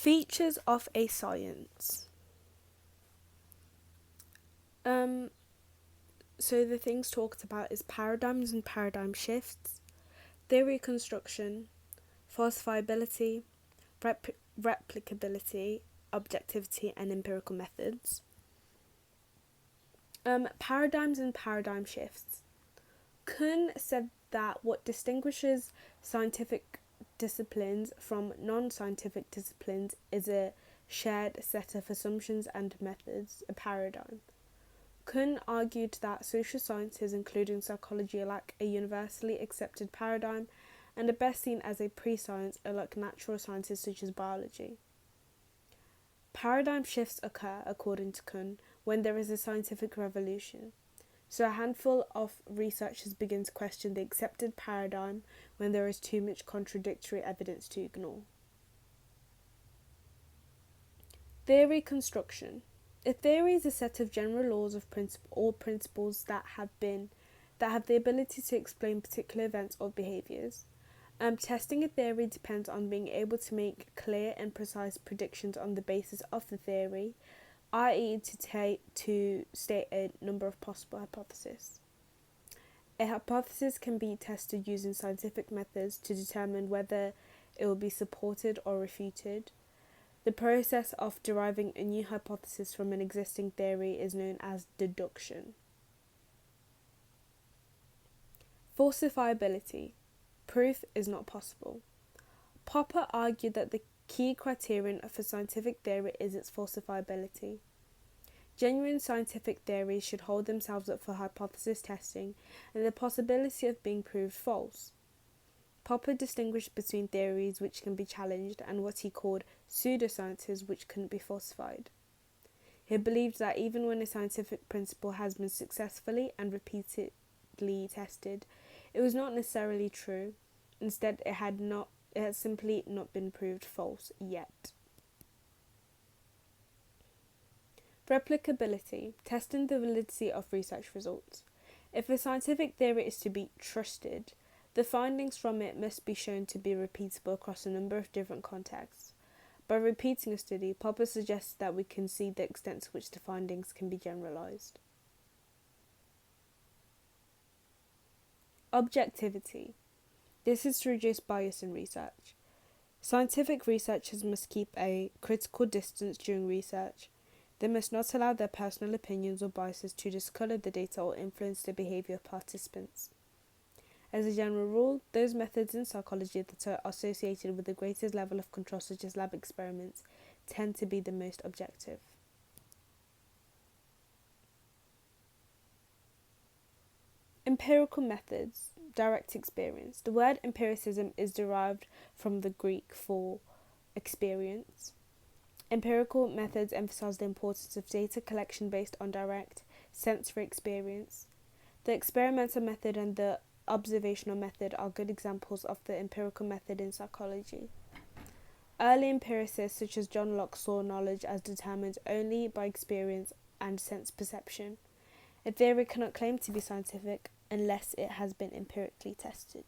Features of a science. So the things talked about is paradigms and paradigm shifts, theory construction, falsifiability, replicability, objectivity, and empirical methods. Paradigms and paradigm shifts. Kuhn said that what distinguishes scientific disciplines from non-scientific disciplines is a shared set of assumptions and methods, a paradigm. Kuhn argued that social sciences, including psychology, lack a universally accepted paradigm and are best seen as a pre-science, like natural sciences such as biology. Paradigm shifts occur, according to Kuhn, when there is a scientific revolution. So a handful of researchers begin to question the accepted paradigm when there is too much contradictory evidence to ignore. Theory construction. A theory is a set of general laws of or principles that have the ability to explain particular events or behaviours. Testing a theory depends on being able to make clear and precise predictions on the basis of the theory, i.e. to state a number of possible hypotheses. A hypothesis can be tested using scientific methods to determine whether it will be supported or refuted. The process of deriving a new hypothesis from an existing theory is known as deduction. Falsifiability. Proof is not possible. Popper argued that the key criterion for scientific theory is its falsifiability. Genuine scientific theories should hold themselves up for hypothesis testing and the possibility of being proved false. Popper distinguished between theories which can be challenged and what he called pseudosciences which couldn't be falsified. He believed that even when a scientific principle has been successfully and repeatedly tested, it was not necessarily true. Instead, it had simply not been proved false yet. Replicability, testing the validity of research results. If a scientific theory is to be trusted, the findings from it must be shown to be repeatable across a number of different contexts. By repeating a study, Popper suggests that we can see the extent to which the findings can be generalized. Objectivity. This is to reduce bias in research. Scientific researchers must keep a critical distance during research. They must not allow their personal opinions or biases to discolour the data or influence the behaviour of participants. As a general rule, those methods in psychology that are associated with the greatest level of control, such as lab experiments, tend to be the most objective. Empirical methods, direct experience. The word empiricism is derived from the Greek for experience. Empirical methods emphasize the importance of data collection based on direct sensory experience. The experimental method and the observational method are good examples of the empirical method in psychology. Early empiricists such as John Locke saw knowledge as determined only by experience and sense perception. A theory cannot claim to be scientific unless it has been empirically tested.